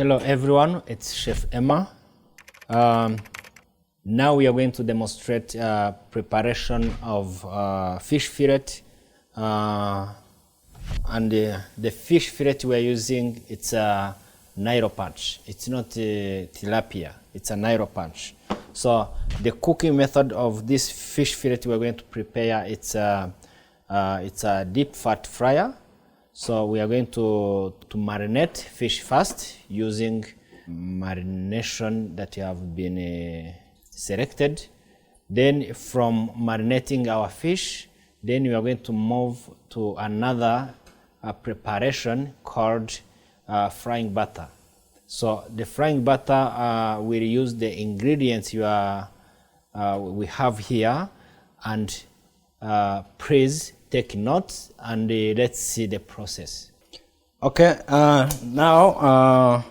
Hello everyone, it's Chef Emma. Now we are going to demonstrate preparation of fish fillet. And the fish fillet we are using, it's a Nile perch. It's not tilapia, it's a Nile perch. So the cooking method of this fish fillet we are going to prepare, it's a deep fat fryer. So we are going to marinate fish first using marination that have been selected. Then from marinating our fish, then we are going to move to another preparation called frying butter. So the frying butter will use the ingredients we have here, and please take notes and let's see the process. Okay, now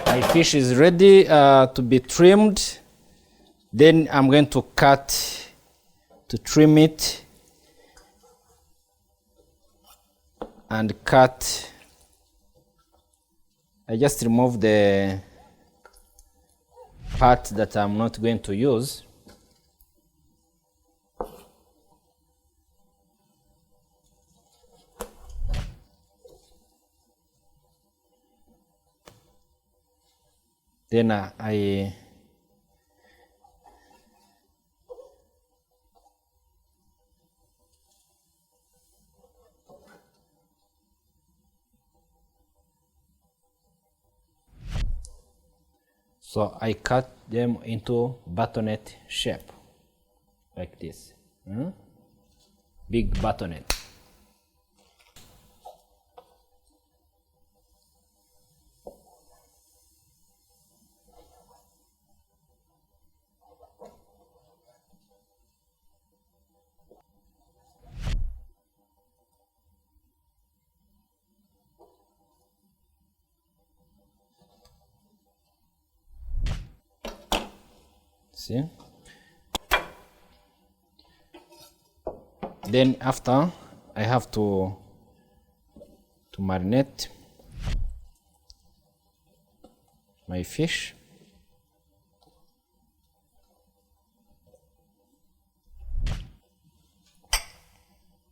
my fish is ready to be trimmed. Then I'm going to trim it and cut. I just remove the part that I'm not going to use. Then I cut them into buttonnet shape, like this. Big buttonnet. See? Then after, I have to marinate my fish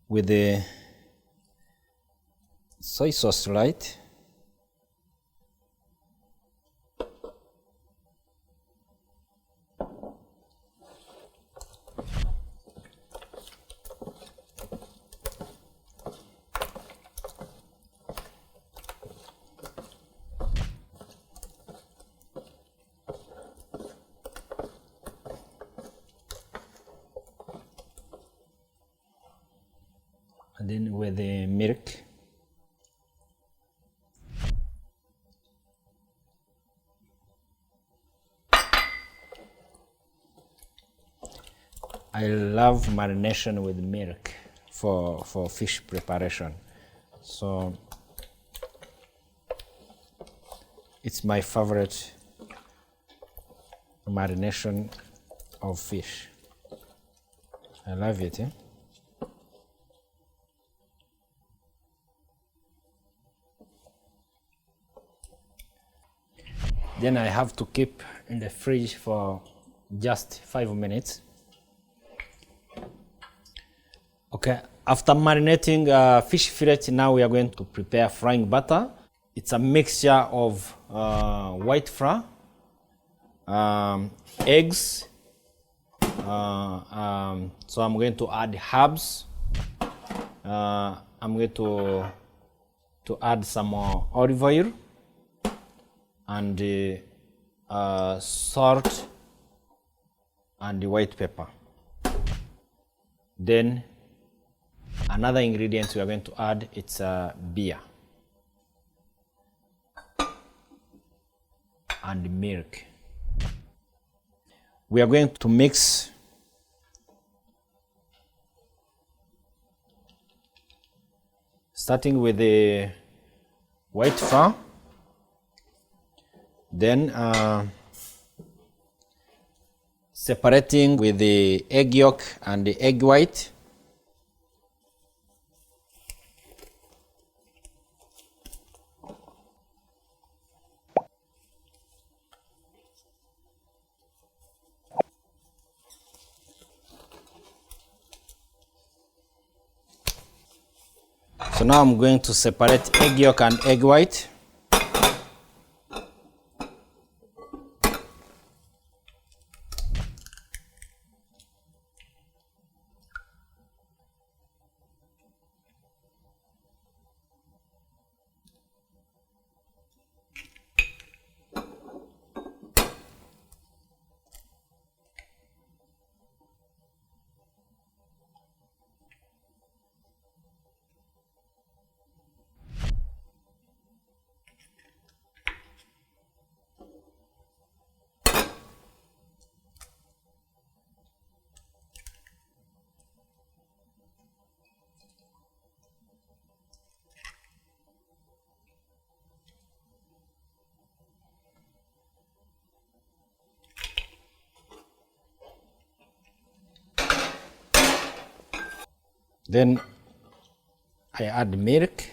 with the soy sauce, right? And then with the milk. I love marination with milk for fish preparation. So it's my favorite marination of fish. I love it. Then I have to keep in the fridge for just 5 minutes. Okay, after marinating fish fillet, now we are going to prepare frying butter. It's a mixture of white flour, eggs. So I'm going to add herbs. I'm going to add some more olive oil and salt and white pepper. Then another ingredient we are going to add, it's beer and milk. We are going to mix starting with the white flour, then separating with the egg yolk and the egg white. So now I'm going to separate egg yolk and egg white. Then I add milk,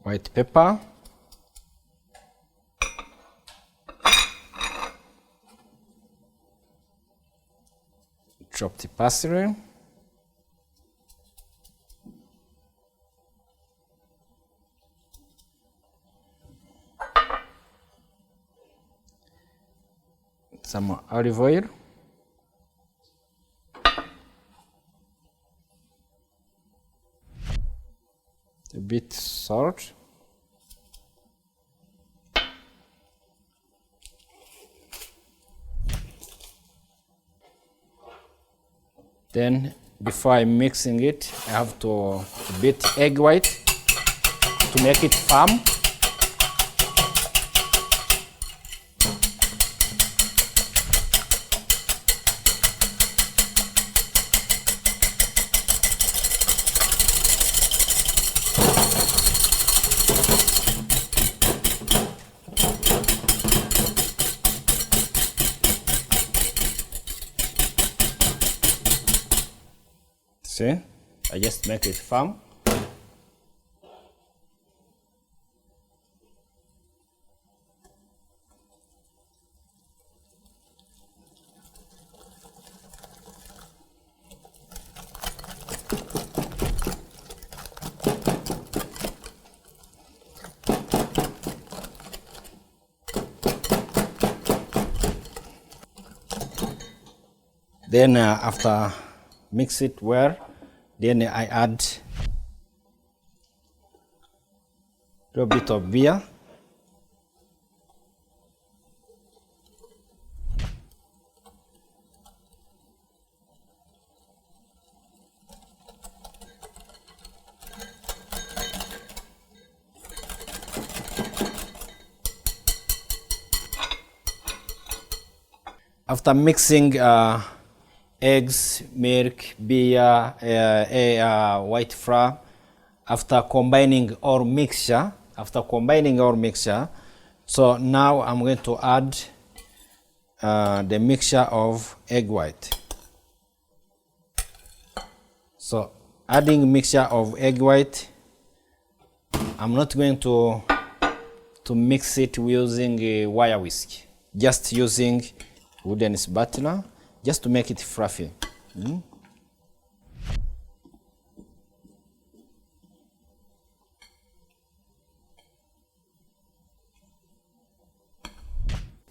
white pepper, chopped parsley, some olive oil, a bit salt, then before I mixing it, I have to beat egg white to make it firm. See, I just make it firm. Then after mix it well, then I add a little bit of beer. After mixing eggs, milk, beer, white flour, after combining our mixture, so now I'm going to add the mixture of egg white. So adding mixture of egg white, I'm not going to mix it using a wire whisk, just using wooden spatula, just to make it fluffy.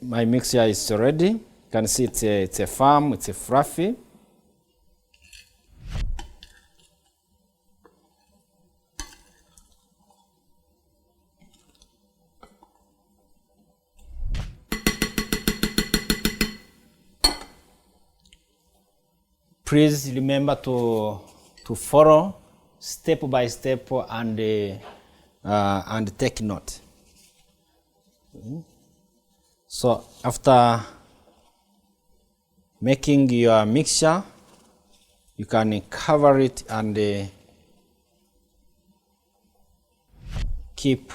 My mixture is ready. You can see it's a firm, it's a fluffy. Please remember to follow step by step and take note. So after making your mixture, you can cover it and keep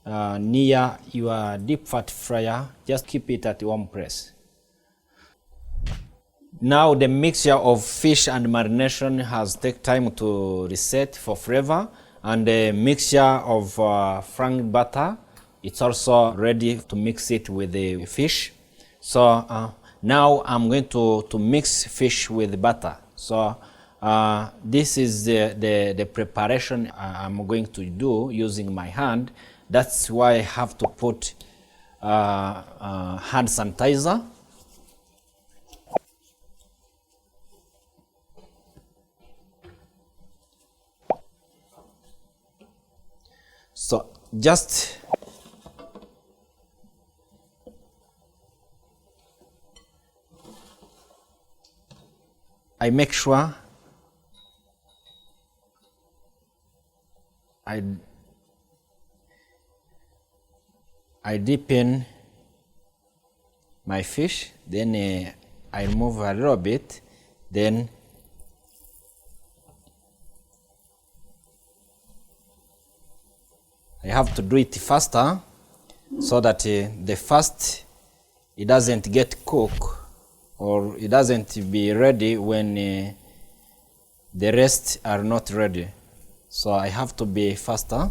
near your deep fat fryer. Just keep it at one place. Now the mixture of fish and marination has taken time to reset for flavor, and the mixture of frank butter, it's also ready to mix it with the fish. So now I'm going to mix fish with butter. So this is the preparation I'm going to do using my hand. That's why I have to put hand sanitizer. So just I make sure I dip in my fish, then I remove a little bit, then I have to do it faster so that the first it doesn't get cooked or it doesn't be ready when the rest are not ready. So I have to be faster.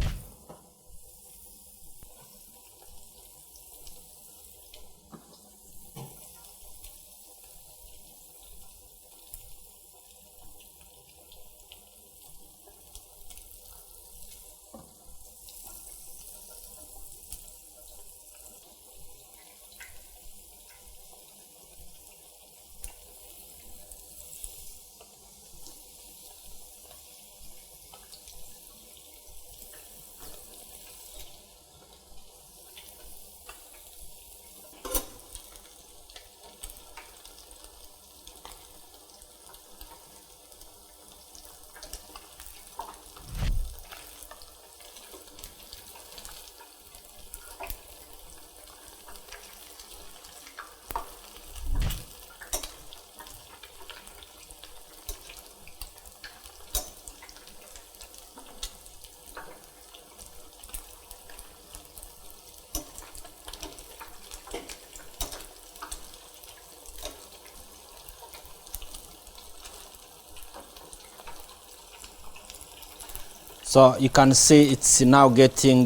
So you can see it's now getting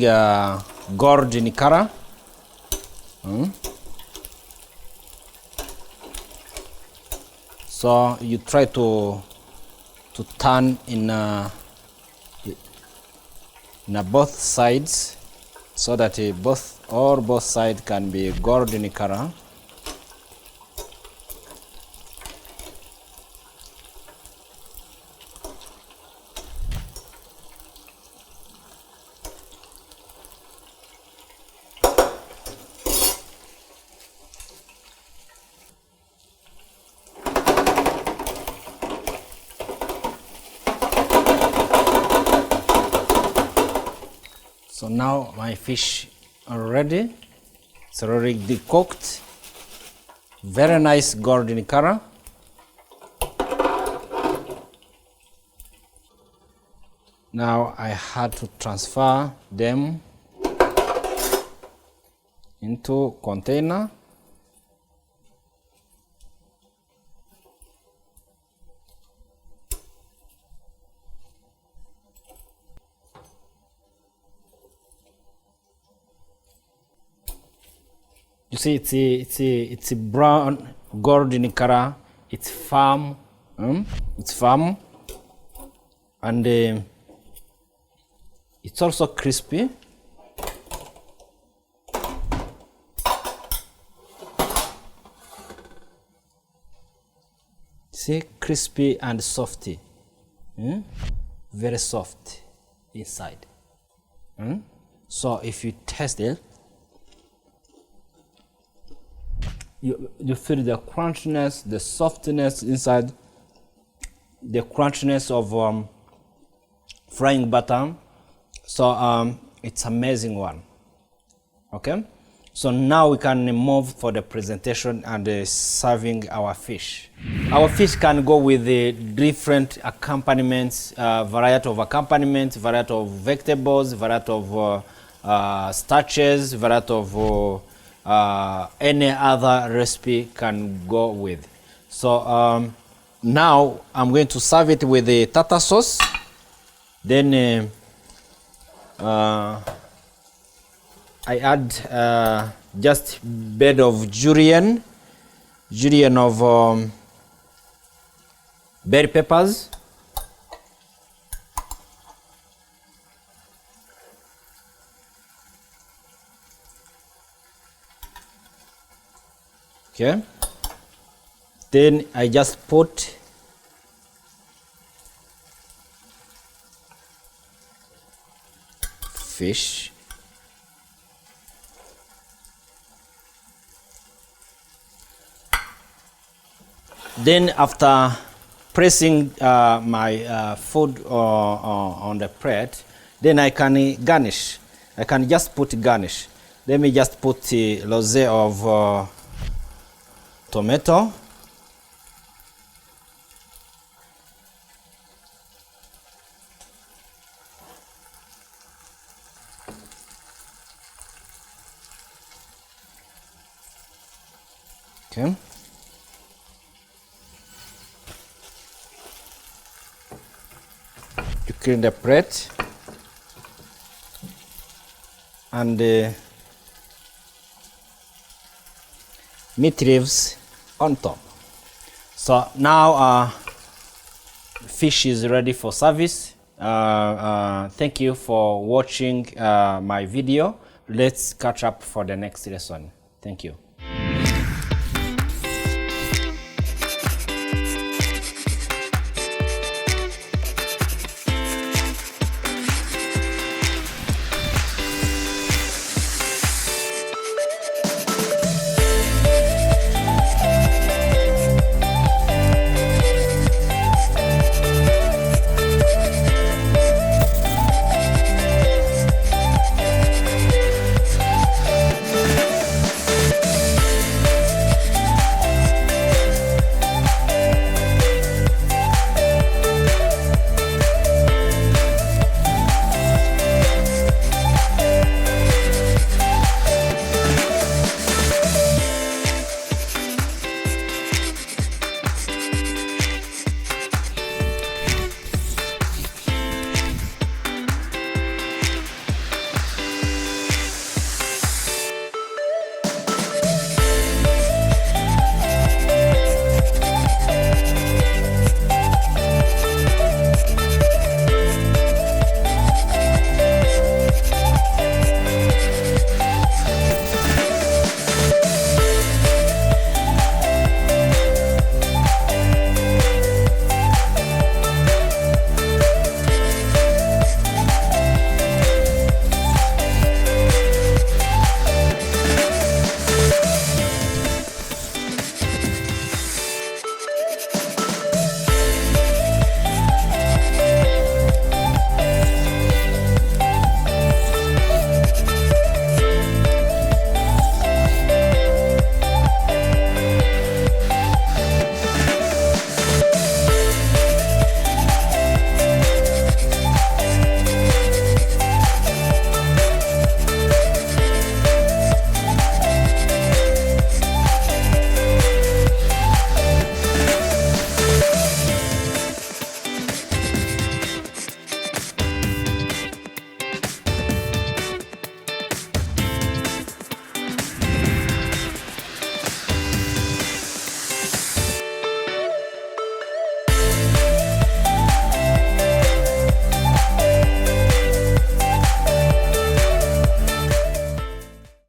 golden color. So you try to turn in both sides so that both sides can be golden color. So now my fish are ready. It's already cooked. Very nice golden color. Now I had to transfer them into container. You see, it's a brown golden color. It's firm. It's firm, and it's also crispy. See, crispy and softy. Very soft inside. So if you taste it, you feel the crunchiness, the softness inside, the crunchiness of frying butter. So it's amazing one. Okay, so now we can move for the presentation and serving our fish. Our fish can go with the different accompaniments, variety of accompaniments, variety of vegetables, variety of starches, variety of any other recipe can go with. So now I'm going to serve it with the tartar sauce. Then I add just bed of julienne of bell peppers, okay, then I just put fish, then after pressing my food on the plate, then I can garnish. I can just put garnish. Let me just put the rosé of tomato. Okay. You clean the plate and meat leaves on top. So now fish is ready for service. Thank you for watching my video. Let's catch up for the next lesson. Thank you.